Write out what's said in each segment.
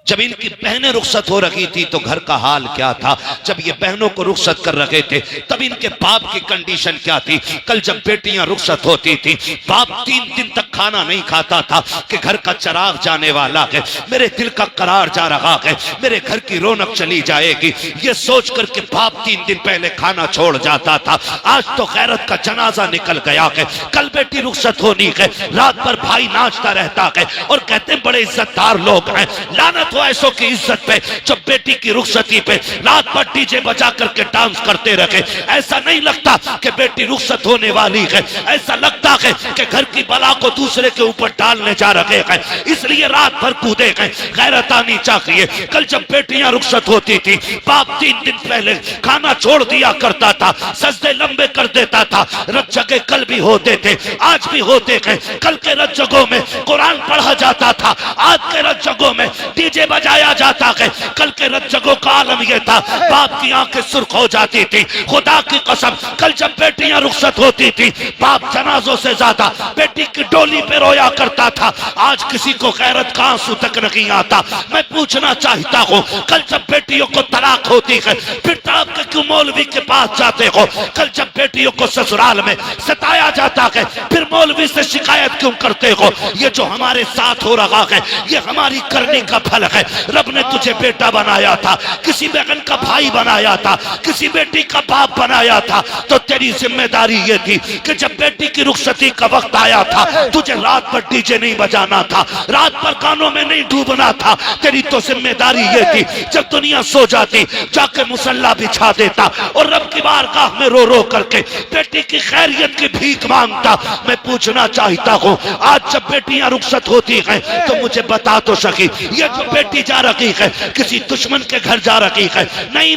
जब इनकी बहनें रुखसत हो रही थी तो घर का हाल क्या था, जब ये बहनों को रुखसत कर रहे थे तब इनके बाप की कंडीशन क्या थी। कल जब बेटियां रुखसत होती थी, बाप 3 दिन तक खाना नहीं खाता था कि घर का चिराग जाने वाला है, मेरे दिल का करार जा रहा है, मेरे घर की रौनक चली जाएगी, ये सोच करके बाप 3 दिन पहले खाना छोड़ जाता था। आज तो गैरत का जनाजा निकल गया है। कल बेटी रुखसत होनी है, रात भर भाई नाचता रहता है और कहते हैं बड़े इज्जतदार लोग हैं। लानत हो ऐसों की इज्जत पे जो बेटी की रुखसती पे रात भर डीजे बजा करके डांस करते रहे। ऐसा नहीं लगता कि बेटी रुखसत होने वाली है, ऐसा लगता है कि घर की बला को दूसरे के ऊपर डालने जा रहे हैं, इसलिए रात भर कूदे गए। गैरत आनी चाहिए। कल जब बेटियां रुखसत होती थी, बाप 3 दिन पहले खाना छोड़ दिया करता था, सजदे लंबे कर देता था। रत जगह कल भी होते थे, आज भी होते हैं। कल के रत जगहों में कुरान पढ़ा जाता था, आज के रत जगहों में डीजे बजाया जाता है। कल के रत जगहों का आलम यह था, बाप की आंखें सुर्ख हो जाती थी। खुदा की कसम, कल जब बेटियां रुखसत होती थी, बाप जनाजों से ज्यादा बेटी की डोली पे रोया करता था। आज किसी को गैरत का आंसू तक नहीं आता। मैं पूछना चाहता हूँ, कल जब बेटियों को तलाक होती है, फिर तड़प के क्यों मौलवी के पास जाते हो? कल जब बेटियों को ससुराल में सताया जाता है, फिर मौलवी से शिकायत क्यों करते हो? ये जो हमारे साथ हो रहा है, ये हमारी करने का फल है। रब ने तुझे बेटा बनाया था, किसी बहन का भाई बनाया था, किसी बेटी का बाप बनाया था, तो तेरी जिम्मेदारी ये थी कि जब बेटी की रुखसती का वक्त आया था, तुझे रात भर डीजे नहीं बजाना था, रात भर गानों में नहीं डूबना था। तेरी तो जिम्मेदारी ये थी, जब दुनिया सो जाती जाके मुसल्ला बिछा देता और रब की बारगाह में रो रो करके बेटी की खैरियत की भीख मांगता। मैं पूछना चाहता हूँ, आज जब बेटियां रुखसत होती हैं तो मुझे बता तो सकी, ये जो बेटी जा रही है किसी दुश्मन के घर जा रही है? नहीं,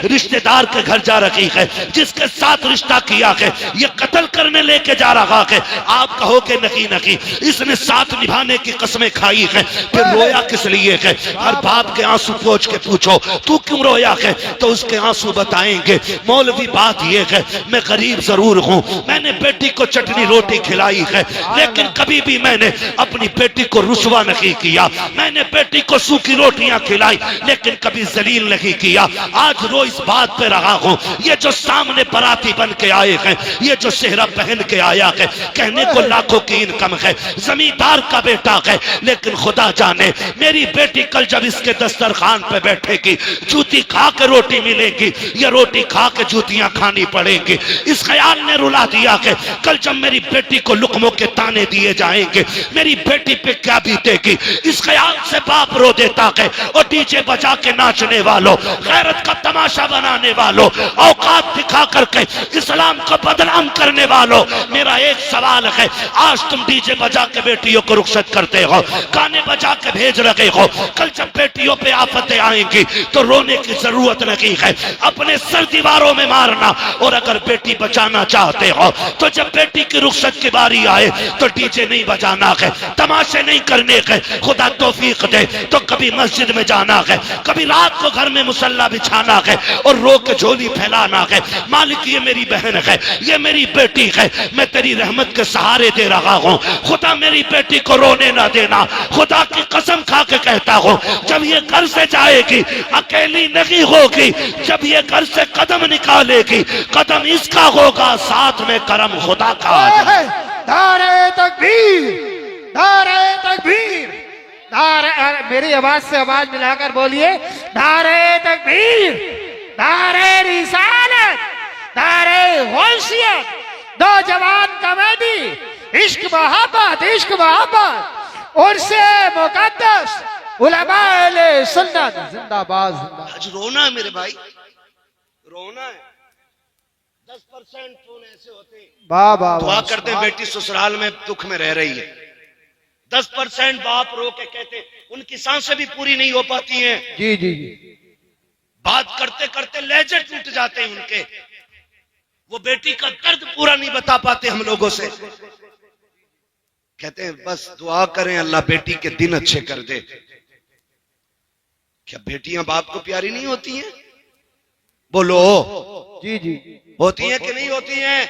रिश्तेदार के घर जा रही है, जिसके साथ रिश्ता किया है ये कत्ल करने लेके जा रहा है। आप कहोगे नहीं, इसने साथ निभाने की कसमें खाई है, फिर रोया किस लिए है? हर बाप के आंसू पोंछ के पूछो तू क्यों रोया है, तो उसके आंसू बताएंगे। मौलवी बात ये है, मैं गरीब जरूर हूँ, मैंने बेटी को चटनी रोटी खिलाई है, लेकिन कभी भी मैंने अपनी बेटी को रुसवा नहीं किया। मैंने बेटी को सूखी रोटियां खिलाई, लेकिन कभी जलील नहीं किया। आज रो इस बात पे रहा हूँ, ये जो सामने बराती बन के आए हैं, ये जो सेहरा पहन के आया है, कहने को लाखों की इनकम है, जमींदार का बेटा है, लेकिन खुदा जाने मेरी बेटी कल जब इसके दस्तरखान पे बैठेगी, जूती खा के रोटी मिलेगी या रोटी खा के जूतियां खानी पड़ेंगी। इस ख्याल ने रुला दिया कि कल जब मेरी बेटी को लुकमों के ताने दिए जाएंगे, मेरी बेटी पे क्या बीतेगी। इस ख्याल से बाप रो देता है। और डीजे बजा के नाचने वालों, गैरत का तमाशा बनाने वालों, औकात दिखा करके इस्लाम को बदनाम करने वालों, मेरा एक सवाल है, आज तुम डीजे बजा के बेटियों को रुखसत करते हो, गाने बजा के भेज रहे हो। कल जब बेटियों पे आफतें आएंगी तो रोने की जरूरत नहीं है, अपने सर दीवारों में मारना। और अगर बेटी बचाना चाहते हो तो जब बेटी की रुखसत की बारी आए तो डीजे नहीं बजाना है, तमाशे नहीं करने हैं। खुदा तौफीक दे तो कभी मस्जिद में जाना है, कभी रात को घर में मुसल्ला बिछाना है और रो के झोली फैलाना है। मालिक ये मेरी बहन है, ये मेरी बेटी है, मैं तेरी रहमत के सहारे दे रहा हूँ। खुदा मेरी बेटी को रोने ना देना। खुदा की कसम खा के कहता हूँ, जब ये घर से जाएगी अकेली नहीं होगी, जब ये घर से कदम निकालेगी कदम इसका होगा, साथ में करम खुदा का। नारे तकबीर, नारे तकबीर, नारे, मेरी आवाज से आवाज मिलाकर बोलिए, नारे तकबीर, नारे रिसालत, नारे गौसियत, नौजवान कमेटी, इश्क मोहब्बत, इश्क मोहब्बत, उर्से मुकद्दस, उलमाए सुन्नत जिंदाबाद। आज रोना है मेरे भाई, रोना है। 10% फोन ऐसे होते हैं, दुआ करते हैं बेटी ससुराल में दुख में रह रही है। 10% बाप रो के कहते उनकी सांसें भी पूरी नहीं हो पाती हैं। जी जी, बात करते करते लहजे टूट जाते हैं उनके, वो बेटी का दर्द पूरा नहीं बता पाते हम लोगों से। कहते हैं बस दुआ करें अल्लाह बेटी के दिन अच्छे कर दे। क्या बेटियां बाप को प्यारी नहीं होती हैं? बोलो जी जी, होती हैं कि नहीं होती हैं?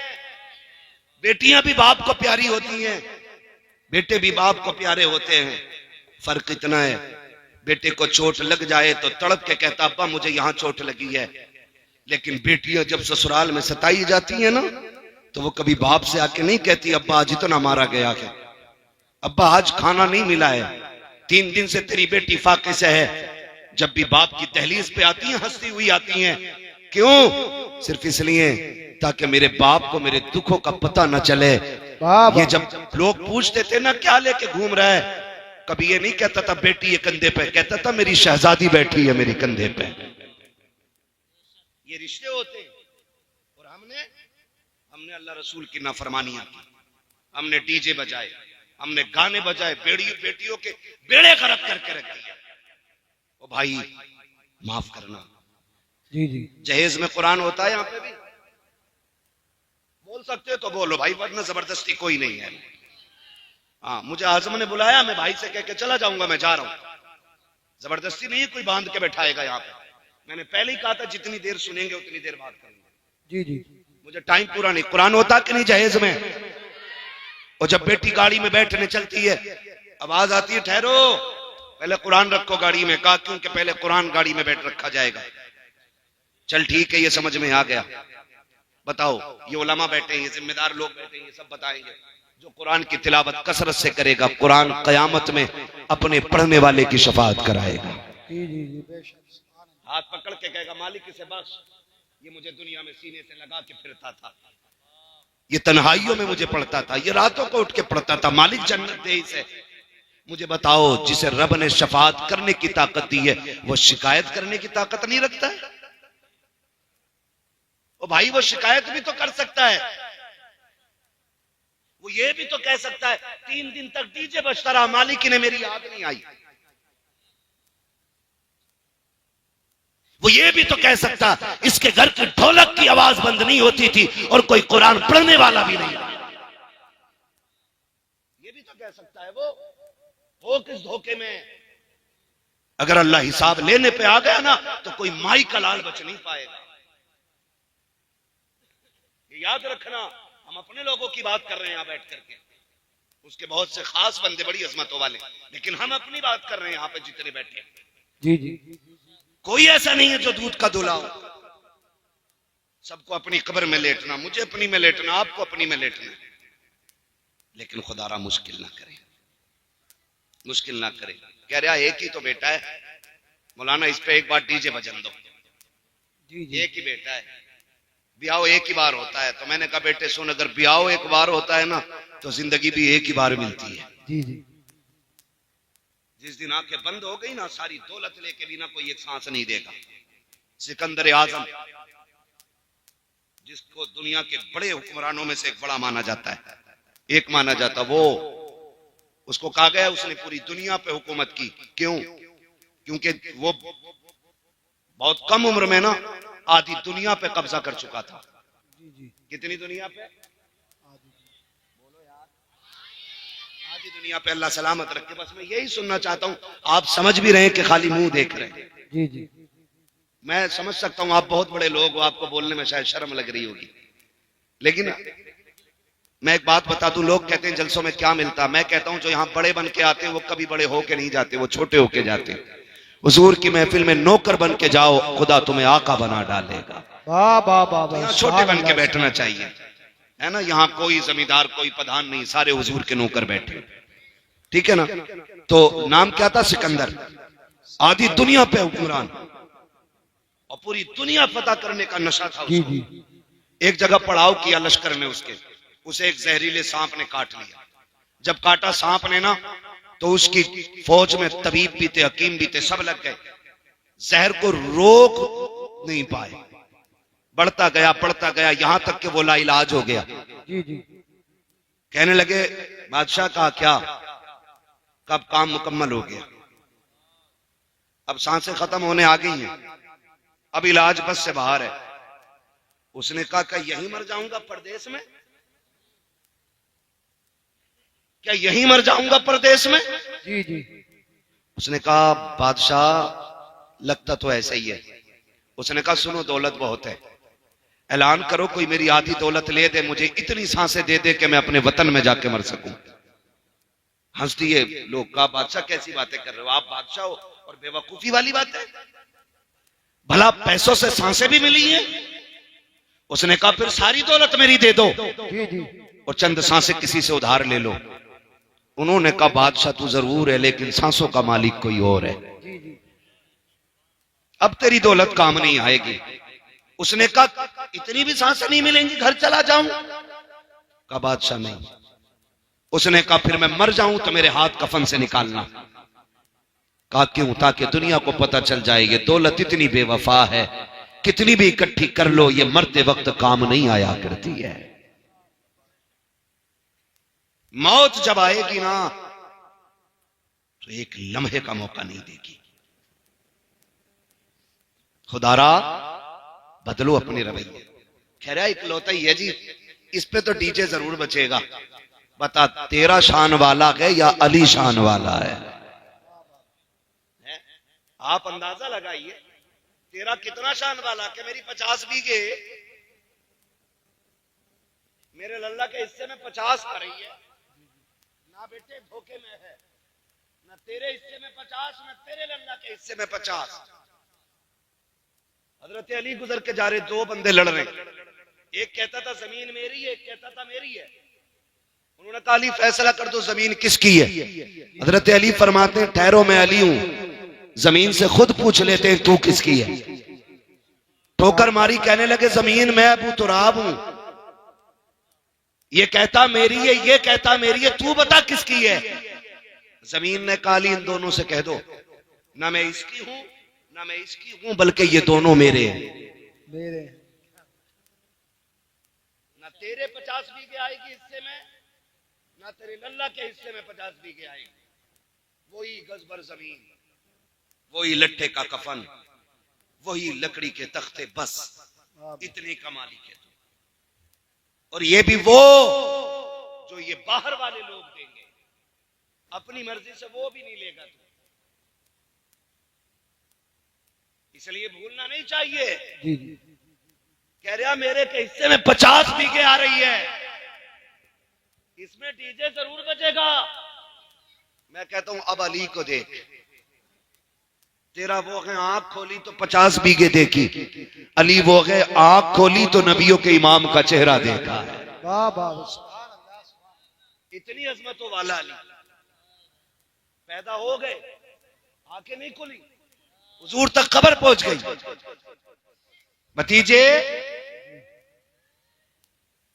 बेटियां भी बाप को प्यारी होती हैं, बेटे भी बाप को प्यारे होते हैं। फर्क इतना है बेटे को चोट लग जाए तो तड़प के कहता अब्बा मुझे यहां चोट लगी है। लेकिन बेटियां जब ससुराल में सताई जाती है ना, तो वो कभी बाप से आके नहीं कहती अब्बा आज इतना मारा गया है, अब्बा आज खाना नहीं मिला है, 3 दिन से तेरी बेटी फाके से है। जब भी बाप की दहलीज पे आती हैं हंसती हुई आती हैं, क्यों? सिर्फ इसलिए ताकि मेरे बाप को मेरे दुखों का पता न चले। ये जब लोग पूछते थे ना क्या लेके घूम रहा है, कभी ये नहीं कहता था बेटी ये कंधे पे, कहता था मेरी शहजादी बैठी है मेरे कंधे पे। ये रिश्ते होते हैं। और हमने अल्लाह रसूल की नाफरमानियां की, हमने डीजे बजाए, हमने गाने बजाए, बेटियों के बेड़े गरक करके रख दिया। ओ भाई माफ करना। जी जी जहेज में कुरान होता है, यहाँ पे भी बोल सकते हो तो बोलो भाई, वरना जबरदस्ती कोई नहीं है। हाँ मुझे आजम ने बुलाया, मैं भाई से कह के चला जाऊंगा, मैं जा रहा हूं। जबरदस्ती नहीं कोई बांध के बैठाएगा यहाँ पे। मैंने पहले ही कहा था जितनी देर सुनेंगे उतनी देर बात करेंगे। जी जी मुझे टाइम पूरा नहीं। कुरान होता कि नहीं जहेज में? और जब बेटी गाड़ी में बैठने चलती है, आवाज आती है ठहरो पहले कुरान रखो गाड़ी में। कहा क्योंकि पहले कुरान गाड़ी में बैठ रखा जाएगा। चल ठीक है, ये समझ में आ गया। बताओ ये उलमा बैठे हैं, ये जिम्मेदार लोग बैठे हैं, ये सब बताएंगे। जो कुरान की तिलावत कसरत से करेगा, कुरान कयामत में अपने पढ़ने वाले की शफाअत कराएगा। हाथ पकड़ के कहेगा मालिक इसे बख्श, ये मुझे दुनिया में सीने से लगा के फिरता था, ये तन्हाइयों में मुझे पढ़ता था, ये रातों को उठ के पढ़ता था, मालिक जन्नत दे इसे। मुझे बताओ जिसे रब ने शफाअत करने की ताकत दी है, वो शिकायत करने की ताकत नहीं रखता है? ओ भाई वो शिकायत भी तो कर सकता है, वो ये भी तो कह सकता है 3 दिन तक डीजे बजता रहा, मालिक ने मेरी याद नहीं आई। वो ये भी तो कह सकता इसके घर की ढोलक की आवाज बंद नहीं होती थी और कोई कुरान पढ़ने वाला भी नहीं। ये भी तो कह सकता है। वो हो किस धोखे में? अगर अल्लाह हिसाब लेने पे आ गया ना तो कोई माई का लाल बच नहीं पाएगा। ये याद रखना, हम अपने लोगों की बात कर रहे हैं यहां बैठ करके, उसके बहुत से खास बंदे बड़ी अजमतों वाले, लेकिन हम अपनी बात कर रहे हैं यहां पे जितने बैठे हैं। जी जी कोई ऐसा नहीं है जो दूध का दूल्हा हो। सबको अपनी कब्र में लेटना, मुझे अपनी में लेटना, आपको अपनी में लेटना, लेकिन खुदारा मुश्किल ना करे, मुश्किल ना करे। कह रहा एक ही तो बेटा है मौलाना, इस पे एक बार डीजे बजन दो। जी एक ही बेटा है, ब्याह एक ही बार होता है। तो मैंने कहा बेटे सुन, अगर ब्याह एक बार होता है ना तो जिंदगी भी एक ही बार मिलती है। जी जी जिस दिन आंखें बंद हो गई ना, सारी दौलत लेके भी ना कोई एक सांस नहीं देगा। सिकंदर आजम जिसको दुनिया के बड़े हुक्मरानों में से एक बड़ा माना जाता है, एक माना जाता, वो उसको कहा गया उसने पूरी दुनिया पे हुकूमत की। क्यों? क्योंकि वो बहुत कम उम्र में ना आधी दुनिया पे कब्जा कर चुका था। कितनी दुनिया पे? आधी दुनिया पे। अल्लाह सलामत रखे। बस मैं यही सुनना चाहता हूं, आप समझ भी रहे हैं कि खाली मुंह देख रहे हैं। जी जी मैं समझ सकता हूं, आप बहुत बड़े लोग हो, आपको बोलने में शायद शर्म लग रही होगी, लेकिन मैं एक बात बता दूं, लोग कहते हैं जलसों में क्या मिलता, मैं कहता हूं जो यहाँ बड़े बन के आते हैं वो कभी बड़े होके नहीं जाते, वो छोटे होके जाते हैं। हुजूर की महफिल में नौकर बन के जाओ, खुदा तुम्हें आका बना डालेगा। यहाँ छोटे बन के बैठना चाहिए, है ना। यहाँ कोई जमींदार कोई प्रधान नहीं, सारे हुजूर के नौकर बैठे, ठीक है ना। तो नाम क्या था? सिकंदर। आधी दुनिया पे हुक्मरान और पूरी दुनिया फतह करने का नशा था उसको। एक जगह पड़ाव किया लश्कर में उसके, उसे एक जहरीले सांप ने काट लिया। जब काटा सांप ने ना, तो उसकी फौज में तबीब भी थे, हकीम भी थे, सब लग गए, जहर को रोक नहीं पाए। बढ़ता गया बढ़ता गया, यहां तक कि वो लाइलाज हो गया। कहने लगे बादशाह का क्या, कब काम मुकम्मल हो गया, अब सांसें खत्म होने आ गई हैं, अब इलाज बस से बाहर है। उसने कहा क्या यहीं मर जाऊंगा परदेश में? क्या यहीं मर जाऊंगा परदेश में? जी जी उसने कहा बादशाह लगता तो ऐसा ही है। उसने कहा सुनो दौलत बहुत है, ऐलान करो कोई मेरी आधी दौलत ले दे, मुझे इतनी सांसें दे दे कि मैं अपने वतन में जाके मर सकूं। हंस दिए लोग। कहा बादशाह कैसी बातें कर रहे हो, आप बादशाह हो, और बेवकूफी वाली बात है। भला पैसों से सांसें भी मिली हैं। उसने कहा फिर सारी दौलत मेरी दे दो जी जी और चंद सांसें किसी से उधार ले लो। उन्होंने कहा बादशाह तू जरूर है, लेकिन सांसों का मालिक कोई और है, जी जी अब तेरी दौलत काम नहीं आएगी। उसने कहा इतनी भी सांसें नहीं मिलेंगी, घर चला जाऊं? कहा बादशाह नहीं। उसने कहा फिर मैं मर जाऊं तो मेरे हाथ कफन से निकालना। कहा क्यों? ताकि दुनिया को पता चल जाए ये दौलत इतनी बेवफा है, कितनी भी इकट्ठी कर लो ये मरते वक्त काम नहीं आया करती है। मौत जब आएगी ना तो एक लम्हे का मौका नहीं देगी। खुदारा बदलो अपने रवैये। कह रहा इकलौता ही है जी, इस पे तो डीजे जरूर बचेगा। बता तेरा शान वाला है या अली शान वाला है? आप अंदाजा लगाइए तेरा कितना शान वाला कि मेरी 50 बीघे मेरे लल्ला के हिस्से में 50 आ रही है ना बेटे, धोखे में है ना। तेरे हिस्से में 50 ना तेरे लल्ला के हिस्से में 50। हजरत अली गुजर के जा रहे, दो बंदे लड़ रहे, एक कहता था जमीन मेरी है, एक कहता था मेरी है। उन्होंने कहा अली फैसला कर दो जमीन किसकी है। हजरत अली फरमाते हैं ठहरो मैं अली हूं, जमीन से खुद पूछ लेते हैं तू किसकी है। ठोकर मारी, कहने लगे जमीन मैं अबू तुराब हूं। ये कहता मेरी है, ये कहता मेरी है, तू बता किसकी है। जमीन ने कहा अली इन दोनों से कह दो ना मैं इसकी हूं ना मैं इसकी हूं, बल्कि ये दोनों मेरे हैं। मेरे ना तेरे 50 बीघे आएगी हिस्से में, ना तेरे लल्ला के हिस्से में 50 बीघे आएगी। वही गज भर जमीन, वही लट्ठे का कफन, वही लकड़ी के तख्ते, बस इतने का मालिक है तू। और ये भी वो जो ये बाहर वाले लोग देंगे, अपनी मर्जी से वो भी नहीं लेगा तू। इसलिए भूलना नहीं चाहिए। जी जी कह रहा मेरे के हिस्से में 50 बीघे आ रही है, इसमें डीजे जरूर बजेगा। मैं कहता हूं अब अली को देख, तेरा वो है आंख खोली तो 50 बीघे देखी, अली वो है आंख खोली तो नबियों के इमाम का चेहरा देखा है। वाह वाह, इतनी अजमतों वाला अली पैदा हो गए, आंखें नहीं खुली, हुजूर तक खबर पहुंच गई। भतीजे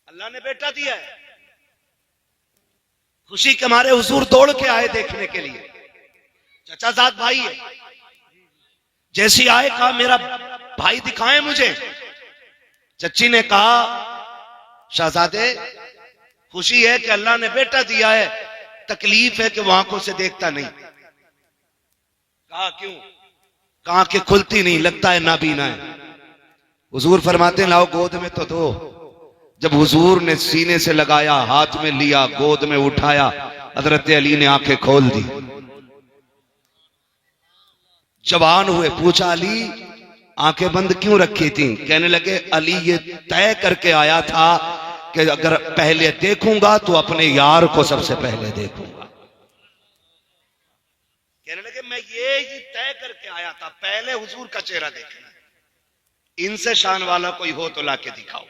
अल्लाह ने बेटा दिया है, खुशी के मारे हुजूर दौड़ के आए देखने के लिए। चचाजाद भाई है, जैसी आए कहा मेरा भाई दिखाएं मुझे। चच्ची ने कहा शहजादे खुशी है कि अल्लाह ने बेटा दिया है, तकलीफ है कि वो आंखों से देखता नहीं। कहा क्यों? कहा कि खुलती नहीं, लगता है नाबीना है। हुजूर फरमाते हैं लाओ गोद में तो दो। जब हुजूर ने सीने से लगाया, हाथ में लिया, गोद में उठाया, हजरत अली ने आंखें खोल दी। जवान हुए, पूछा अली आंखें बंद क्यों रखी थी? कहने लगे अली ये तय करके आया था कि अगर पहले देखूंगा तो अपने यार को सबसे पहले देखूंगा। कहने लगे मैं ये ही तय करके आया था, पहले हुजूर का चेहरा देखना। इनसे शान वाला कोई हो तो लाके दिखाओ।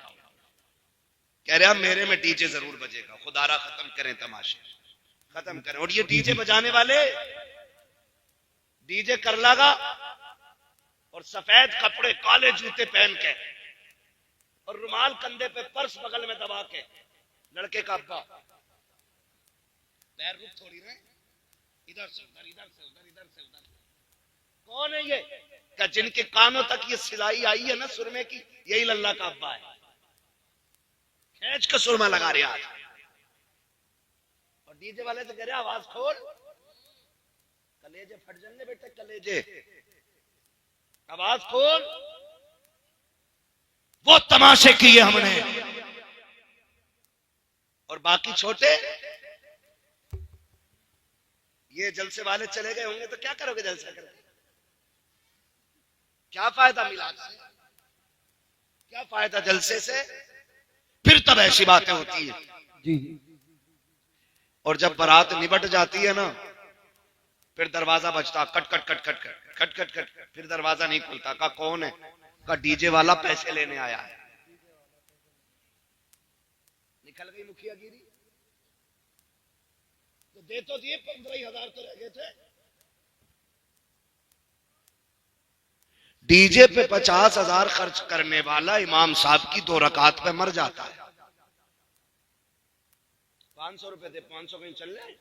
कह रहे मेरे में डीजे जरूर बजेगा। खुदारा खत्म करें तमाशे, खत्म करें। और ये डीजे बजाने वाले डीजे कर लगा और सफेद कपड़े, काले जूते पहन के और रुमाल कंधे पे, पर्स बगल में दबा के, लड़के का अब्बा, पैर रुक थोड़ी रहे, इधर से उधर, इधर से उधर, इधर से उधर। कौन है ये? क्या जिनके कानों तक ये सिलाई आई है ना सुरमे की, यही लल्ला का अब्बा है। खींच के सुरमा लगा रहे आज। और डीजे वाले से कह रहे आवाज खोल, कलेजे फट जाने बेटे, कलेजे, आवाज खोल। वो तमाशे किए हमने, और बाकी छोटे ये जलसे वाले चले गए होंगे तो क्या करोगे जलसा करके? क्या फायदा मिलाद से, क्या फायदा जलसे से? फिर तब ऐसी बातें होती है। जी और जब बारात निबट जाती है ना, फिर दरवाजा बजता, cut cut cut cut cut cut cut cut, फिर दरवाजा नहीं खुलता। कहा कौन है? कहा डीजे वाला पैसे लेने आया है। निकल गई मुखियागिरी। तो दे तो दिए, 15,000 तो रह गए थे। डीजे पे 50,000 खर्च करने वाला इमाम साहब की 2 रकात पे मर जाता है। 500 रुपए थे, 500 कहीं चल रहे।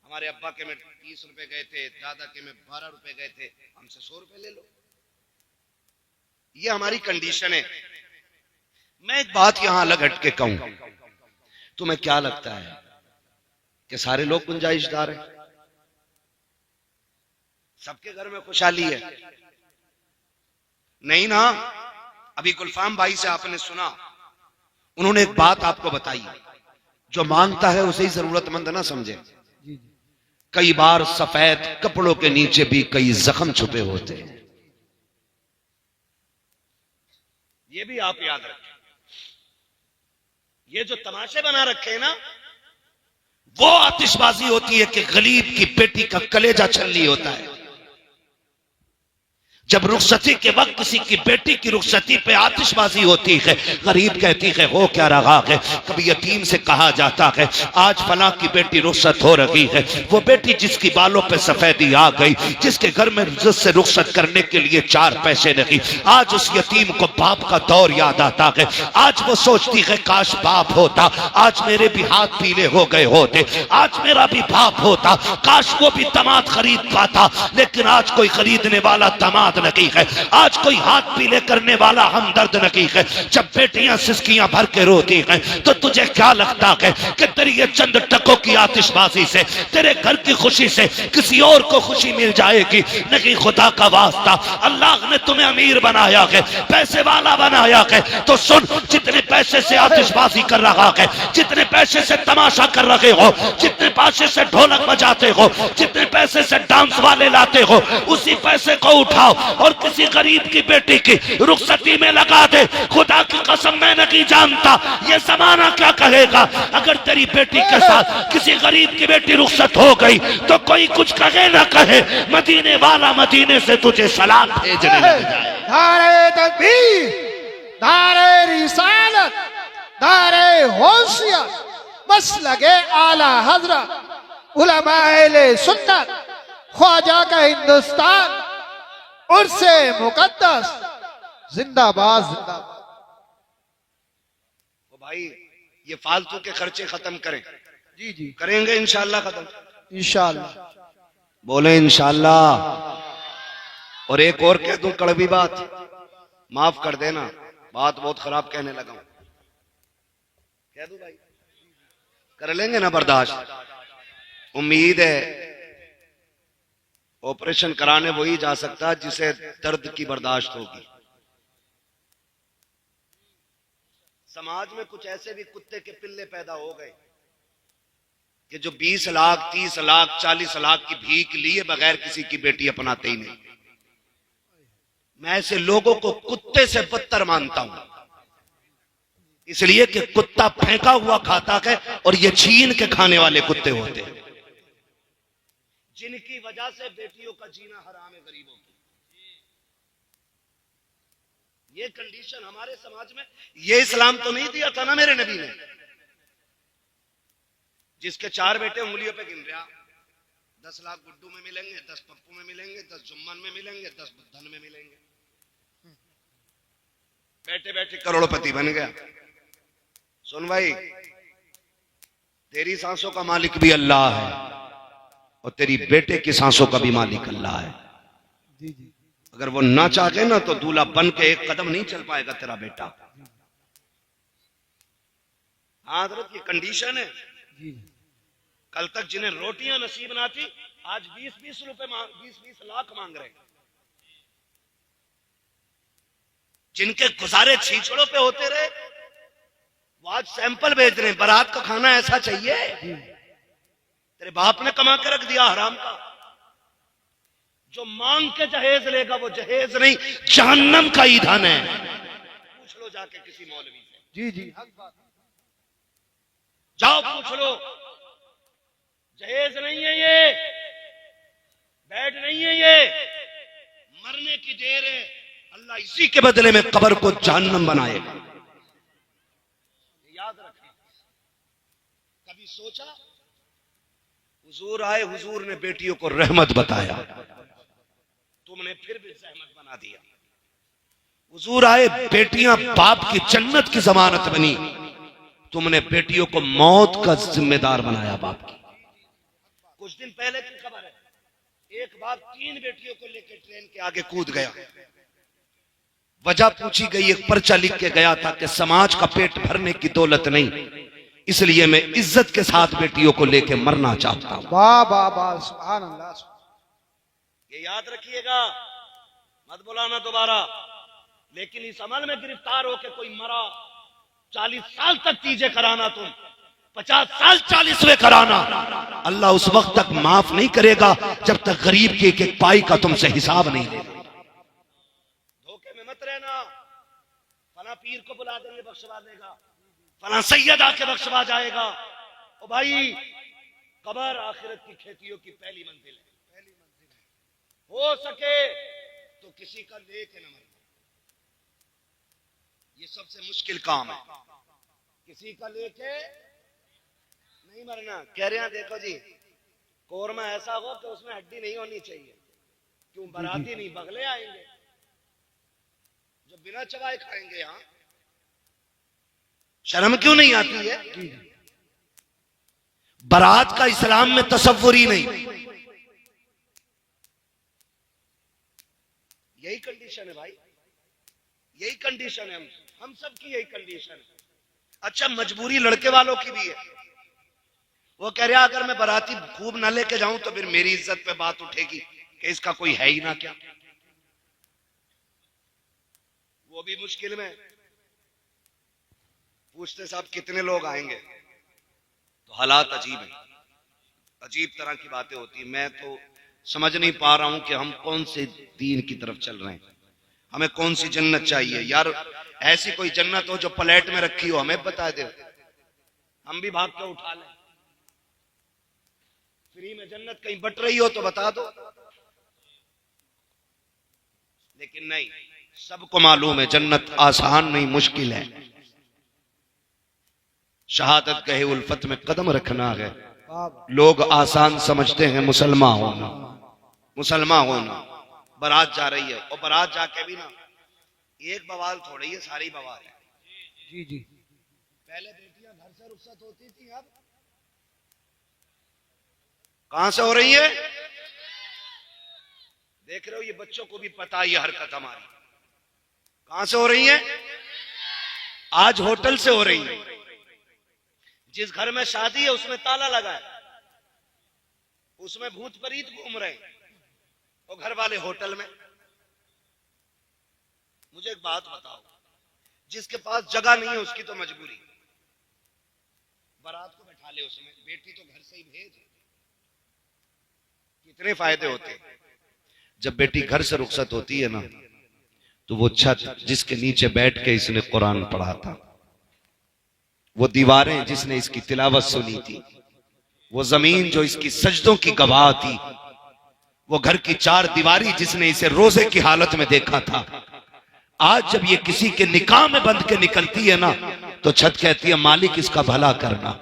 हमारे अब्बा के में 30 रुपए गए थे, दादा के में 12 रुपए गए थे, हमसे 100 रुपए ले लो। ये हमारी कंडीशन है। मैं एक बात यहां अलग हटके कहूं, तुम्हें क्या लगता है कि सारे लोग गुंजाइशदार हैं? सबके घर में खुशहाली है? नहीं ना। अभी गुलफाम भाई से आपने सुना, उन्होंने एक बात आपको बताई, जो मांगता है उसे ही जरूरतमंद ना समझे। कई बार सफेद कपड़ों के नीचे भी कई जख्म छुपे होते हैं, ये भी आप याद रखें। ये जो तमाशे बना रखे हैं ना, वो आतिशबाजी होती है कि गरीब की बेटी का कलेजा छलनी होता है। जब रुखसती के वक्त किसी की बेटी की रुखसती पे आतिशबाजी होती है, गरीब कहती है हो क्या रहा है। कभी यतीम से कहा जाता है आज फलां की बेटी रुखसत हो रही है, वो बेटी जिसकी बालों पे सफेदी आ गई, जिसके घर में इज्जत से रुखसत करने के लिए 4 पैसे नहीं, आज उस यतीम को बाप का दौर याद आता है। आज वो सोचती है काश बाप होता, आज मेरे भी हाथ पीले हो गए होते, आज मेरा भी बाप होता, काश वो भी दामाद खरीद पाता। लेकिन आज कोई खरीदने वाला दामाद नहीं है, आज कोई हाथ पीले करने वाला हमदर्द नहीं है। जब बेटियां सिसकियां भर के रोती हैं तो तुझे क्या लगता है कि तेरी ये चंद टकों की आतिशबाजी से, तेरे घर की खुशी से किसी और को खुशी मिल जाएगी? नहीं, खुदा का वास्ता, अल्लाह ने तुम्हें अमीर बनाया है, पैसे वाला बनाया है, तो सुन, जितने पैसे से आतिशबाजी कर रहा है, जितने पैसे से तमाशा कर रहे हो, जितने पैसे से ढोलक बजाते हो, जितने पैसे से डांस वाले लाते हो, उसी पैसे को उठाओ और किसी गरीब की बेटी की रुखसती में लगा दे। खुदा की कसम मैं नहीं जानता ये जमाना क्या कहेगा। अगर तेरी बेटी के साथ किसी गरीब की बेटी रुखसत हो गई तो कोई कुछ कहे ना कहे, मदीने वाला मदीने से तुझे सलाम भेजने लग जाए। नारे तकबीर, नारे रिसालत, नारे होशियत, बस लगे आला हजरत, उलमाए सुन्नत, ख्वाजा का हिंदुस्तान, उर्से मुकद्दस, जिंदाबाद जिंदाबाद। तो भाई ये फालतू के खर्चे खत्म करें। जी जी करेंगे इंशाल्लाह खत्म, इंशाल्लाह। बोले इंशाल्लाह। और एक और कह दूं कड़वी बात, माफ कर देना, बात बहुत खराब कहने लगा हूं, कह दूं भाई? कर लेंगे ना बर्दाश्त? उम्मीद है ऑपरेशन कराने वही जा सकता है जिसे दर्द की बर्दाश्त होगी। समाज में कुछ ऐसे भी कुत्ते के पिल्ले पैदा हो गए कि जो 20 लाख 30 लाख 40 लाख की भीख लिए बगैर किसी की बेटी अपनाते ही नहीं। मैं ऐसे लोगों को कुत्ते से बदतर मानता हूं, इसलिए कि कुत्ता फेंका हुआ खाता है और ये छीन के खाने वाले कुत्ते होते हैं, जिनकी वजह से बेटियों का जीना हराम है गरीबों की। ये कंडीशन हमारे समाज में, ये इस्लाम तो नहीं दिया था ना मेरे नबी ने। जिसके 4 बेटे उंगलियों पे गिन रहा, 10 लाख गुड्डू में मिलेंगे, 10 पप्पू में मिलेंगे, 10 जुम्मन में मिलेंगे, 10 बुद्धन में मिलेंगे, बैठे बैठे करोड़पति बन गया। सुन भाई, तेरी सांसों का मालिक भी अल्लाह है और तेरी बेटे की सांसों का भी मालिक अल्लाह है। अगर वो ना चाहे ना तो दूल्हा बन के एक कदम नहीं चल पाएगा तेरा बेटा। हाँ हजरत, ये कंडीशन है। कल तक जिन्हें रोटियां नसीब ना थी, आज 20-20 रुपए 20-20 लाख मांग रहे हैं। जिनके गुजारे छीछड़ों पे होते रहे, वो आज सैंपल भेज रहे हैं, बारात का खाना ऐसा चाहिए। तेरे बाप ने कमा के रख दिया हराम का। जो मांग के जहेज लेगा वो जहेज नहीं, जहन्नम का ईंधन है। पूछ लो जाके किसी मौलवी से। जी जी जाओ पूछ लो, जहेज नहीं है ये, बेड नहीं है ये, मरने की देर है। अल्लाह इसी के बदले में कब्र को जहन्नम बनाएगा। याद रखें। कभी सोचा? हुजूर आए, हुजूर ने बेटियों को रहमत बताया, तुमने फिर भी सहमत बना दिया। हुजूर आए, बेटियां बाप की जन्नत की जमानत बनी, तुमने बेटियों को मौत का जिम्मेदार बनाया बाप की। कुछ दिन पहले की खबर है, एक बाप 3 बेटियों को लेकर ट्रेन के आगे कूद गया। वजह पूछी गई, एक पर्चा लिख के गया था कि समाज का पेट भरने की दौलत नहीं, इसलिए मैं इज्जत के साथ बेटियों को लेकर मरना चाहता हूं। वाह वाह वाह, सुभान अल्लाह। ये याद रखिएगा, मत बुलाना दोबारा। लेकिन इस अमल में गिरफ्तार होकर कोई मरा, 40 साल तक तीजे कराना, तुम 50 साल 40वें कराना, अल्लाह उस वक्त तक माफ नहीं करेगा जब तक गरीब के एक एक पाई का तुमसे हिसाब नहीं ले। धोखे में मत रहना। फला पीर को बुला देंगे बख्शवा देगा, फला सैयद आके बख्शवा जाएगा। ओ भाई, कब्र आखिरत की खेतियों की पहली मंजिल है। हो सके तो किसी का लेके न मरना, ये सबसे मुश्किल काम है। किसी का लेके नहीं मरना। कह रहे हैं देखो जी, कोरमा ऐसा हो कि उसमें हड्डी नहीं होनी चाहिए। क्यों? बाराती नहीं, बगले आएंगे जो बिना चबाए खाएंगे। यहां शर्म क्यों नहीं आती है? बारात का इस्लाम में तसव्वुर ही नहीं। यही कंडीशन है भाई, यही कंडीशन है। हम सब की यही कंडीशन है। अच्छा, मजबूरी लड़के वालों की भी है। वो कह रहा अगर मैं बाराती खूब ना लेके जाऊं तो फिर मेरी इज्जत पे बात उठेगी कि इसका कोई है ही ना क्या। वो भी मुश्किल में। पूछते साहब कितने लोग आएंगे, तो हालात अजीब है, अजीब तरह की बातें होती। मैं तो समझ नहीं पा रहा हूं कि हम कौन से दीन की तरफ चल रहे हैं, हमें कौन सी जन्नत चाहिए। यार ऐसी कोई जन्नत हो जो प्लेट में रखी हो, हमें बता दे, हम भी भाग के उठा लें। फ्री में जन्नत कहीं बट रही हो तो बता दो। लेकिन नहीं, सबको मालूम है जन्नत आसान नहीं, मुश्किल है। शहादत गहे उल्फत में कदम रखना है। लोग आसान समझते हैं मुसलमान होना, मुसलमान होना। बारात जा रही है, और बारात जाके भी ना एक बवाल थोड़ी है, सारी बवाल है। जी जी। पहले बेटियां घर से रुखसत होती थी, अब कहां से हो रही है? देख रहे हो, ये बच्चों को भी पता है ये हरकत हमारी। कहां से हो रही है? आज होटल से हो रही है। जिस घर में शादी है उसमें ताला लगा है, उसमें भूत प्रीत घूम रहे हैं, और घर वाले होटल में। मुझे एक बात बताओ, जिसके पास जगह नहीं है उसकी तो मजबूरी, बारात को बैठा ले उसमें, बेटी तो घर से ही भेज। कितने फायदे होते। जब बेटी घर से रुखसत होती है ना, तो वो छत जिसके नीचे बैठ के इसने कुरान पढ़ा था, वो दीवारें जिसने इसकी तिलावत सुनी थी, वो जमीन जो इसकी सजदों की गवाह थी, वो घर की 4 दीवारी जिसने इसे रोजे की हालत में देखा था, आज जब ये किसी के निकाह में बंध के निकलती है ना, तो छत कहती है मालिक इसका भला करना,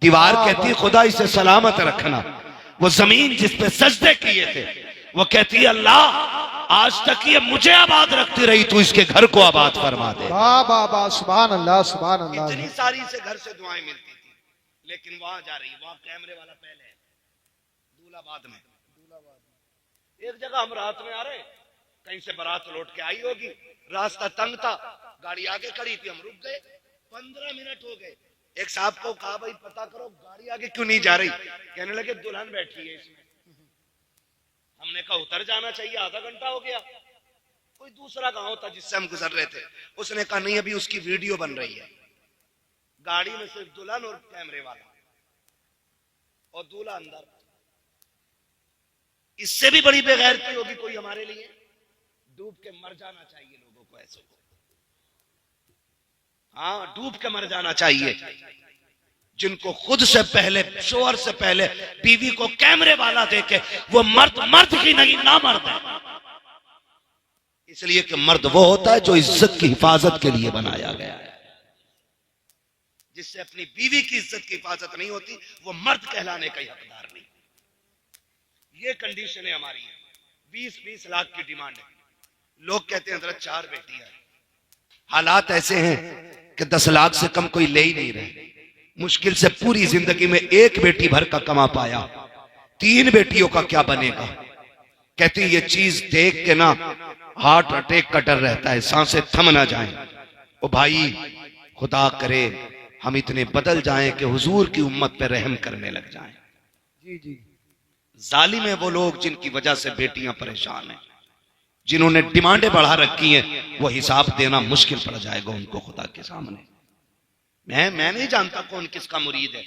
दीवार कहती है खुदा इसे सलामत रखना, वो जमीन जिस पे सजदे किए थे वो कहती है अल्लाह आज तक ये मुझे आबाद रखती रही, तू इसके घर को आबाद फरमा दे। वाह वाह वाह, सुभान अल्लाह सुभान अल्लाह। इतनी सारी से घर से दुआएं मिलती थी, लेकिन वहां जा रही, वहां कैमरे वाला पहले है, दूल्हाबाद में। एक जगह हम रात में आ रहे, कहीं से बारात लौट के आई होगी, रास्ता तंग था, गाड़ी आगे खड़ी थी, हम रुक गए। 15 मिनट हो गए। एक साहब को कहा भाई पता करो गाड़ी आगे क्यों नहीं जा रही। कहने लगे दुल्हन बैठी है इसमें। हमने कहा उतर जाना चाहिए, आधा घंटा हो गया। कोई दूसरा गांव था जिससे हम गुजर रहे थे, उसने कहा नहीं अभी उसकी वीडियो बन रही है। गाड़ी में सिर्फ दुल्हन और कैमरे वाला, और दूल्हा अंदर। इससे भी बड़ी बेगैरती होगी कोई हमारे लिए? डूब के मर जाना चाहिए लोगों को, ऐसे को। हाँ, डूब के मर जाना चाहिए। जिनको खुद से पहले, शोहर से पहले बीवी को कैमरे वाला देखे, वो मर्द मर्द की नहीं, ना मर्द है। इसलिए कि मर्द वो होता है जो इज्जत की हिफाजत के लिए बनाया गया है। जिससे अपनी बीवी की इज्जत की हिफाजत नहीं होती, वो मर्द कहलाने का हकदार नहीं। ये कंडीशन है हमारी। 20-20 लाख की डिमांड है। लोग कहते हैं हजरत 4 बेटियां हैं। हालात ऐसे हैं कि 10 लाख से कम कोई ले ही नहीं रहे। मुश्किल से पूरी जिंदगी में 1 बेटी भर का कमा पाया, 3 बेटियों का क्या बनेगा। कहती ये चीज देख के ना हार्ट अटैक का डर रहता है, सांसें थम ना जाएं। ओ भाई, खुदा करे हम इतने बदल जाएं कि हुजूर की उम्मत पे रहम करने लग जाएं। जी जी। जालिम है वो लोग जिनकी वजह से बेटियां परेशान हैं, जिन्होंने डिमांडें बढ़ा रखी हैं। वो हिसाब देना मुश्किल पड़ जाएगा उनको खुदा के सामने। मैं नहीं जानता कौन किसका मुरीद है,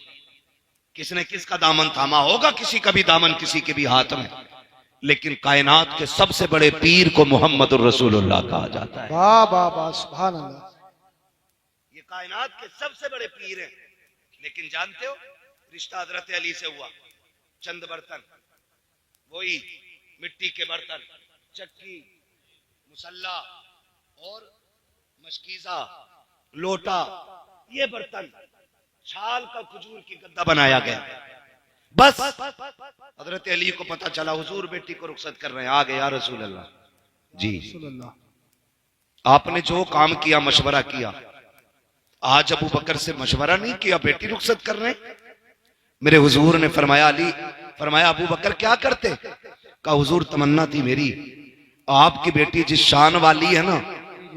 किसने किसका दामन थामा होगा। किसी का भी दामन किसी के भी हाथ में, लेकिन कायनात के सबसे बड़े पीर को मोहम्मदुर रसूलुल्लाह कहा जाता है। वाह वाह वाह, सुभान अल्लाह। ये कायनात के सबसे बड़े पीर हैं। लेकिन जानते हो, रिश्ता हजरत अली से हुआ। चंद बर्तन, वही मिट्टी के बर्तन, चक्की, मुसल्ला और मशकीजा, लोटा, ये बर्तन, छाल का खजूर की गद्दा बनाया गया। बस हजरत अली को पता चला हुजूर बेटी को रुखसत कर रहे हैं। आ गए या रसूल अल्लाह जी, आपने जो काम किया, मशवरा किया। आज अबू बकर से मशवरा नहीं किया, बेटी रुखसत कर रहे हैं। मेरे हुजूर ने फरमाया, अली, फरमाया अबू बकर क्या करते? कहा हुजूर तमन्ना थी मेरी, आपकी बेटी जिस शान वाली है ना,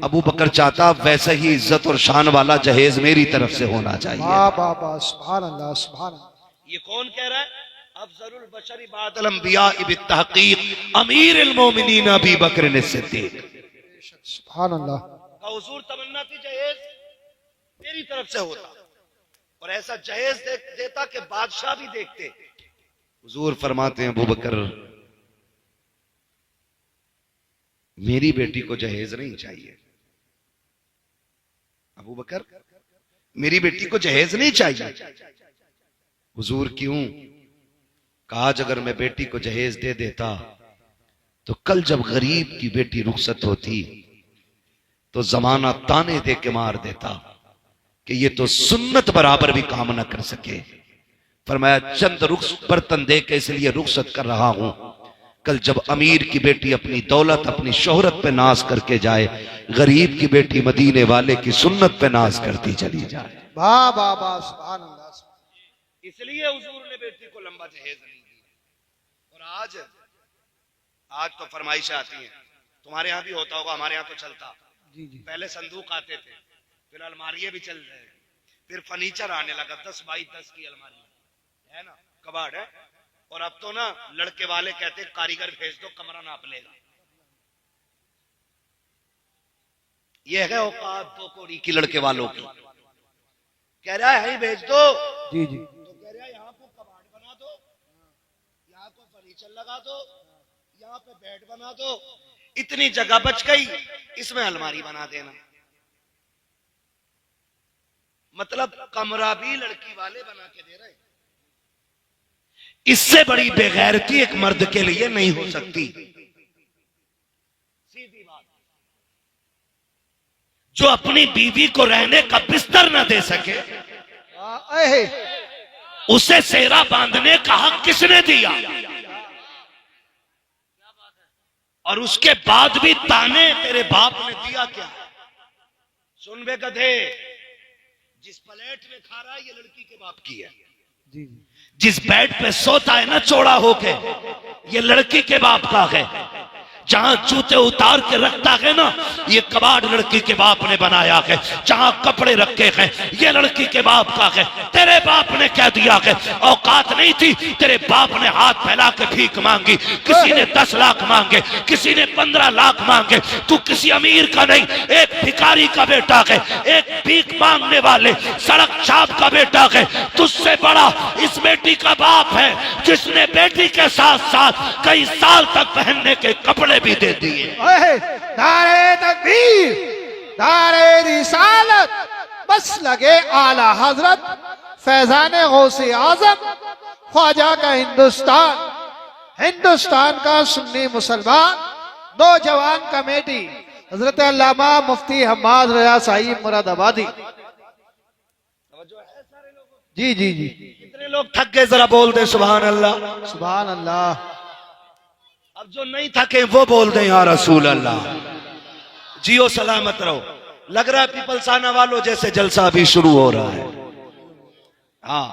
अबू बकर चाहता वैसा ही इज्जत और शान वाला जहेज मेरी तरफ से होना चाहिए। वाह वाह वाह, सुभान अल्लाह सुभान अल्लाह। ये कौन कह रहा है? अफजलुल बशरी बादल अंबिया बित्तहकीक अमीरुल मोमिनीन अबू बकर सिद्दीक। सुभान अल्लाह। हुजूर तमन्ना थी जहेज मेरी तरफ से होता, और ऐसा जहेज देता कि बादशाह भी देखते। हुजूर फरमाते हैं अबू बकर मेरी बेटी को जहेज नहीं चाहिए। अबू बकर मेरी बेटी को जहेज नहीं चाहिए। हुजूर क्यों? कहा आज अगर मैं बेटी को जहेज दे देता तो कल जब गरीब की बेटी रुखसत होती तो जमाना ताने दे के मार देता कि ये तो सुन्नत बराबर भी काम न कर सके। फरमाया चंद बर्तन दे के इसलिए रुखसत कर रहा हूं, कल जब अमीर की बेटी अपनी दौलत, अपनी शोहरत पे नाज करके जाए, गरीब की बेटी मदीने वाले की सुन्नत पे नाज करती चली जाए। वाह वाह वाह, सुभान अल्लाह। इसलिए हुजूर ने बेटी को लंबा जहेज नहीं दिया। और आज तो फरमाइशें आती हैं, तुम्हारे यहाँ भी होता होगा, हमारे यहाँ तो चलता। जी जी। पहले संदूक आते थे, फिर अलमारियां भी चल रहे, फिर फर्नीचर आने लगा। 10 बाई 10 की अलमारी है ना, कबाड़ है। और अब तो ना लड़के वाले कहते कारीगर भेज दो, कमरा नाप लेगा। ये है औकात 2 कौड़ी की लड़के वालों की। कह रहा है भेज दो जी जी। तो कह रहा है यहाँ को कबाड़ बना दो, यहाँ को फर्नीचर लगा दो, यहाँ पे बेड बना दो, इतनी जगह बच गई, इसमें अलमारी बना देना। मतलब कमरा भी लड़की वाले बना के दे रहे। इससे बड़ी बेगैरती एक मर्द के लिए नहीं हो सकती। सीधी बात। जो अपनी बीवी को रहने का बिस्तर न दे सके, उसे सेरा बांधने का हक किसने दिया? और उसके बाद भी ताने तेरे बाप ने दिया क्या? सुन बे गधे, जिस प्लेट में खा रहा है ये लड़की के बाप की है। जी। जिस बेड पे सोता है ना चौड़ा होके, ये लड़की के बाप का है। जहां जूते उतार के रखता है ना, ये कबाड़ लड़की के बाप ने बनाया है। जहां कपड़े रखे हैं, ये लड़की के बाप का है। तेरे बाप ने कह दिया है, औकात नहीं थी, तेरे बाप ने हाथ फैला के भीख मांगी। किसी ने 10 लाख मांगे, किसी ने 15 लाख मांगे। तू किसी अमीर का नहीं, एक भिखारी का बेटा है, एक भीख मांगने वाले सड़क छाप का बेटा है। तुझसे बड़ा इस बेटी का बाप है, जिसने बेटी के साथ साथ कई साल तक पहनने के कपड़े भी दे दिए। नारे तकबीर, नारे रिसालत, बस लगे आला हजरत फैजान गौसे आजम ख्वाजा का हिंदुस्तान, हिंदुस्तान का सुन्नी मुसलमान नौजवान कमेटी हजरत अल्लामा मुफ्ती हम्माद रजा साहिब मुरादाबादी। जी जी जी, कितने लोग थक गए जरा बोल दे सुभान अल्लाह। सुभान अल्लाह। अब जो नहीं थके वो बोल दे या रसूल अल्लाह। जियो सलामत रहो। लग रहा है पीपलसाना वालों जैसे जलसा अभी शुरू हो रहा है। हाँ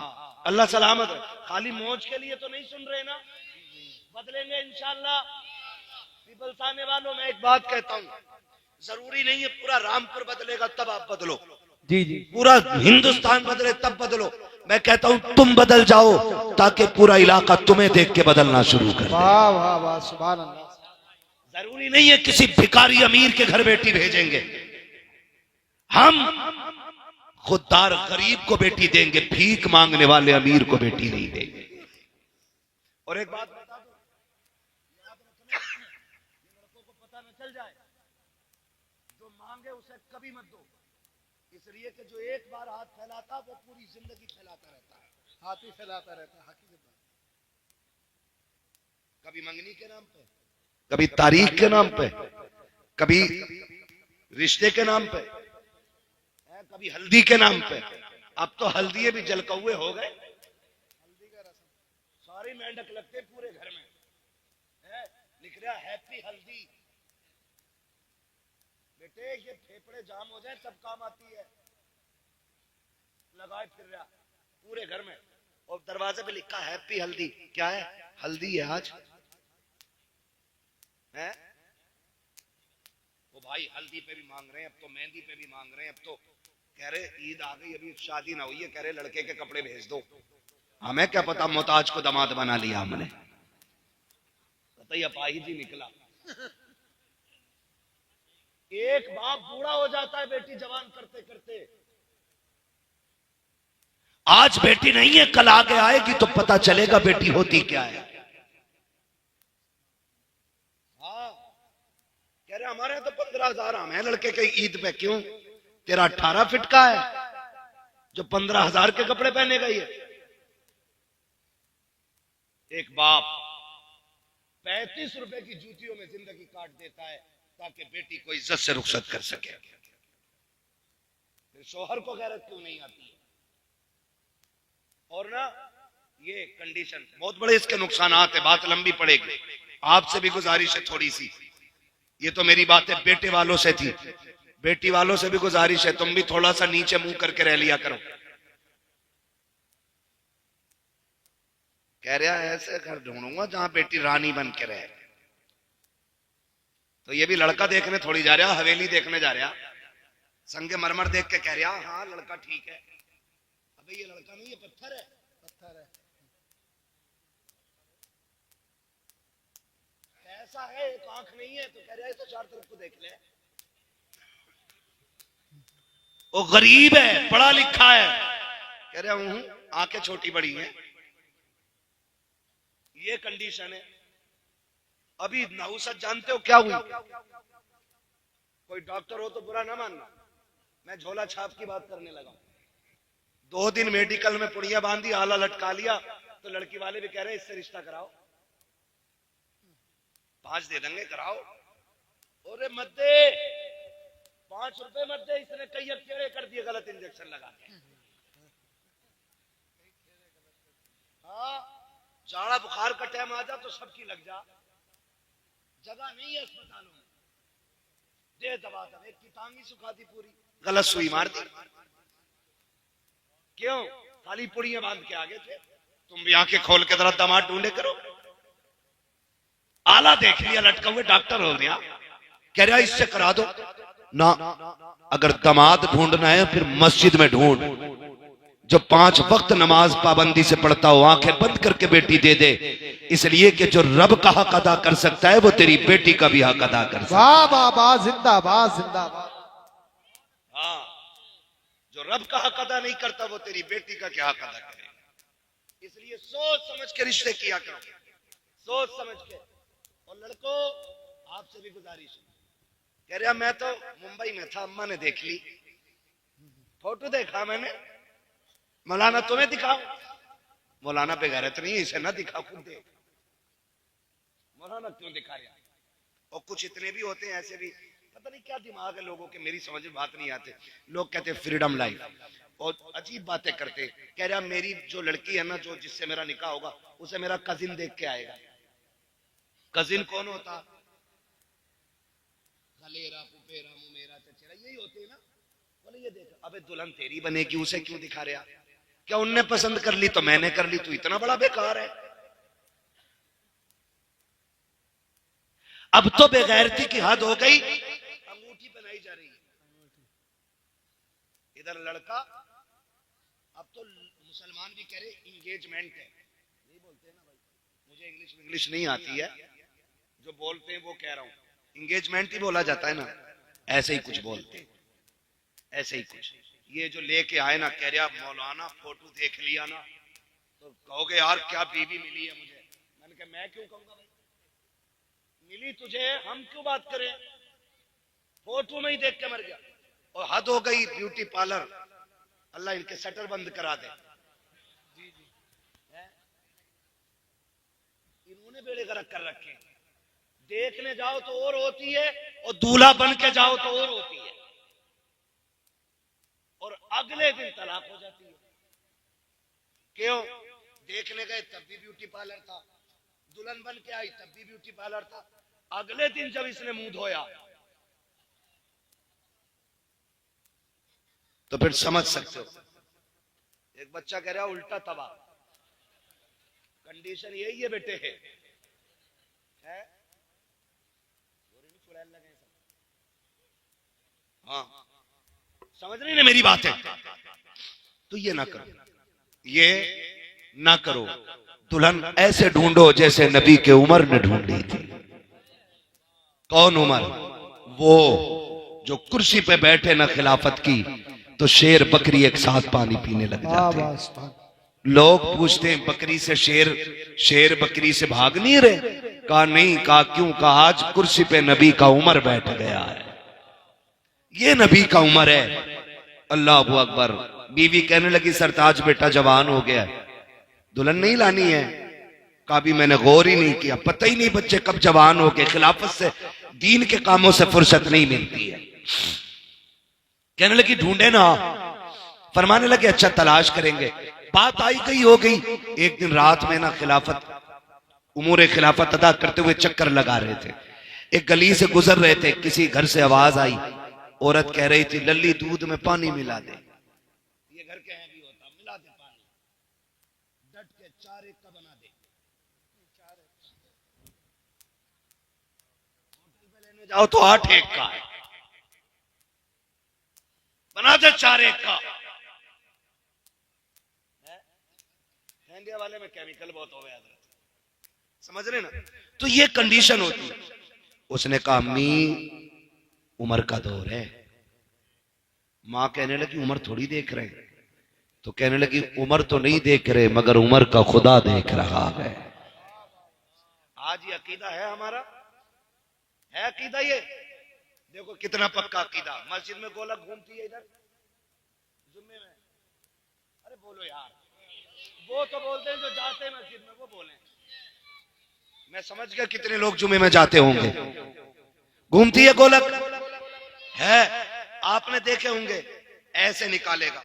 अल्लाह सलामत है। खाली मौज के लिए तो नहीं सुन रहे ना, बदलेंगे इंशाल्लाह। पीपलसाने वालों मैं एक बात कहता हूँ, जरूरी नहीं है पूरा रामपुर बदलेगा तब आप बदलो, जी जी, पूरा हिंदुस्तान बदले तब बदलो। मैं कहता हूं तुम बदल जाओ ताकि पूरा इलाका तुम्हें देख के बदलना शुरू कर दे। वाह वाह वाह, सुभान अल्लाह। जरूरी नहीं है किसी भिखारी अमीर के घर बेटी भेजेंगे, हम खुददार गरीब को बेटी देंगे, भीख मांगने वाले अमीर को बेटी नहीं देंगे। और एक बात बता दो, याद रखना, लड़कों को पता न चल जाए, जो मांगे उसे कभी मत दो, इसलिए कि जो एक बार हाथ फैलाता वो पूरी जिंदगी फैलाता रहता है। हाथ ही फैलाता रहता है, हकीकत। कभी मंगनी के नाम पे, कभी तारीख के नाम पे, कभी रिश्ते के नाम पे, कभी हल्दी के नाम पे। अब तो हल्दी भी जलकौए हो गए। हल्दी का रस्म सारी मेंढक लगते पूरे घर में है, लिख रहा हैप्पी हल्दी। बेटे ये फेफड़े जाम हो जाए तब काम आती है, लगाए फिर रहा पूरे घर में, और दरवाजे पे लिखा हैप्पी हल्दी। क्या है? हल्दी है आज है। वो भाई हल्दी पे भी मांग रहे हैं, अब तो मेहंदी पे भी मांग रहे हैं, अब तो कह रहे ईद आ गई अभी शादी ना हुई है, कह रहे लड़के के कपड़े भेज दो। हमें क्या पता मोहताज को दामाद बना लिया हमने, बताइए अपाहिज ही निकला। एक बाप बूढ़ा हो जाता है बेटी जवान करते करते। आज बेटी नहीं है, कल आगे आएगी तो पता चलेगा बेटी होती क्या है। हाँ कह रहे हमारे तो 15,000 हम है लड़के के ईद पे। क्यों? तेरा 18 फीट का है जो 15,000 के कपड़े पहने गई है। एक बाप 35 रुपए की जूतियों में जिंदगी काट देता है ताकि बेटी को इज्जत से रुखसत कर सके। फिर शोहर को गैरत क्यों नहीं आती? और ना ये कंडीशन बहुत बड़े इसके नुकसानात है, बात लंबी पड़ेगी। आपसे भी गुजारिश है थोड़ी सी, ये तो मेरी बातें बेटे वालों से थी, बेटी वालों से भी गुजारिश है तुम भी थोड़ा सा नीचे मुंह करके रह लिया करो। कह रहा है ऐसे घर ढूंढूंगा जहां बेटी रानी बन के रहे। तो ये भी लड़का देखने थोड़ी जा रहा, हवेली देखने जा रहा, संगे मरमर देख के कह रहा हाँ लड़का ठीक है। अबे ये लड़का नहीं, ये पत्थर है, पत्थर है। ऐसा है एक आंख नहीं है तो कह रहा है तो चार तरफ को देख ले। वो गरीब है, पढ़ा लिखा है, कह रहा हूं आंखें छोटी बड़ी हैं। ये कंडीशन है। अभी नहुसत जानते हो क्या हुई? कोई डॉक्टर हो तो बुरा ना मानना, मैं झोला छाप की बात करने लगा। 2 दिन मेडिकल में पुड़िया बांधी, आला लटका लिया, तो लड़की वाले भी कह रहे इससे रिश्ता कराओ, 5 दे देंगे कराओ। अरे मत दे, 5 रुपए मत दे, इसने कई अकेले कर दिए गलत इंजेक्शन लगा के। हाँ जाड़ा बुखार का टाइम आ जा तो सबकी लग जा, जगह नहीं है अस्पतालों में, दे दवा दवा। एक की टांगी सुखा दी पूरी, गलत सुई मार दी। क्यों? खाली पुड़ियां बांध के आगे थे। तुम भी आंखें खोल के जरा दामाद ढूंढे करो। आला देख लिया लटका हुए, डॉक्टर हो गया, कह रहा इससे करा दो ना। अगर दामाद ढूंढना है फिर मस्जिद में ढूंढ, जो 5 वक्त नमाज पाबंदी से पढ़ता हो, आंखें बंद करके बेटी दे दे, इसलिए कि जो रब का हक अदा कर सकता है वो तेरी बेटी का भी हक अदा कर सकता है। वाह वाह वाह, जिंदाबाद जिंदाबाद। हाँ जो रब का हक अदा नहीं करता वो तेरी बेटी का क्या हक अदा करेगा। इसलिए सोच समझ के रिश्ते किया करो, सोच समझ के। और लड़कों आपसे भी गुजारिश है, कह रहा मैं तो मुंबई में था, अम्मा ने देख ली, फोटो देखा मैंने, मौलाना तुम्हें दिखाओ, मौलाना बेगैरत नहीं है, इसे ना दिखा, खुद दे। मौलाना क्यों दिखा रहा? और कुछ इतने भी होते हैं ऐसे भी, पता नहीं क्या दिमाग है लोगों के, मेरी समझ में बात नहीं आते। लोग कहते हैं फ्रीडम लाइफ और अजीब बातें करते। कह रहा मेरी जो लड़की है ना, जो जिससे मेरा निकाह होगा, उसे मेरा कजिन देख के आएगा। कजिन कौन होता? खलेरा, पुपेरा, मुमेरा, चचेरा, यही होते हैं ना। बोले ये देख, अबे दुल्हन तेरी बनेगी, उसे क्यों दिखा रहा? क्या उनने पसंद कर ली तो मैंने कर ली, तू इतना बड़ा बेकार है। अब तो बेगैरती की हद हो गई, अंगूठी पहनाई जा रही है। इधर लड़का, अब तो मुसलमान भी कह रहे इंगेजमेंट है, नहीं बोलते ना भाई, मुझे इंग्लिश नहीं आती है, जो बोलते हैं वो कह रहा हूं, इंगेजमेंट ही बोला जाता है ना, ऐसे ही कुछ बोलते हैं, ऐसे ही कुछ। ये जो लेके आए ना, कह रहा मौलाना फोटो देख लिया ना तो कहोगे यार क्या बीवी मिली है मुझे। मैंने कहा मैं क्यों कहूंगा भाई, मिली तुझे, हम क्यों बात करें, फोटो में ही देख के मर गया। और हद हो गई, ब्यूटी पार्लर, अल्लाह इनके शटर बंद करा दे। इन्होंने बेड़े गर्क कर रखे हैं। देखने जाओ तो और होती है, और दूल्हा बन के जाओ तो और होती है, और अगले दिन तलाक हो जाती है। क्यों? देखने गए तब भी ब्यूटी पार्लर था, दुल्हन बन के आई तब भी ब्यूटी पार्लर था, अगले दिन जब इसने मुंह धोया तो फिर समझ सकते हो। एक बच्चा कह रहा उल्टा तबाह, कंडीशन यही है बेटे है? हाँ, समझ रही ना मेरी बात है? तो ये ना करो, ये ना करो। दुल्हन ऐसे ढूंढो जैसे नबी के उमर ने ढूंढी थी। कौन उमर? वो जो कुर्सी पे बैठे ना खिलाफत की तो शेर बकरी एक साथ पानी पीने लग जाते हैं। लोग पूछते हैं बकरी से शेर बकरी से भाग नहीं रहे? कहा नहीं। कहा क्यों? कहा आज कुर्सी पे नबी का उमर बैठ गया है, ये नबी का उमर है। अल्लाह अकबर। बीवी कहने लगी सरताज बेटा जवान हो गया, दुल्हन नहीं लानी है? कहा भी मैंने गौर ही नहीं किया, पता ही नहीं बच्चे कब जवान हो गए। खिलाफत से, दीन के कामों से फुर्सत नहीं मिलती है। कहने लगी ढूंढे ना। फरमाने लगे अच्छा तलाश करेंगे। बात आई गई हो गई। एक दिन रात में ना खिलाफत, उमूर खिलाफत अदा करते हुए चक्कर लगा रहे थे, एक गली से गुजर रहे थे, किसी घर से आवाज आई, औरत कह रही थी लल्ली दूध में पानी मिला दे। ये घर के हैं भी होता, मिला दे पानी, डट के 4 एक का बना दे। होटल पे लेने जाओ तो 8 एक का है, बना दे 4 एक का। इंडिया वाले में केमिकल बहुत हो गया, समझ रहे ना? तो ये कंडीशन होती है। उसने कहा अम्मी उमर का दौर है। मां कहने लगी उमर थोड़ी देख रहे। तो कहने लगी उमर तो नहीं देख रहे मगर उमर का खुदा देख रहा है। आज ये अकीदा है हमारा, है अकीदा ये? देखो कितना पक्का अकीदा। मस्जिद में गोलक घूमती है इधर जुम्मे में, अरे बोलो यार, वो तो बोलते हैं जो जाते हैं मस्जिद में, वो बोले। मैं समझ गया कितने लोग जुम्मे में जाते होंगे। घूमती है गोलक, है आपने देखे होंगे, ऐसे निकालेगा।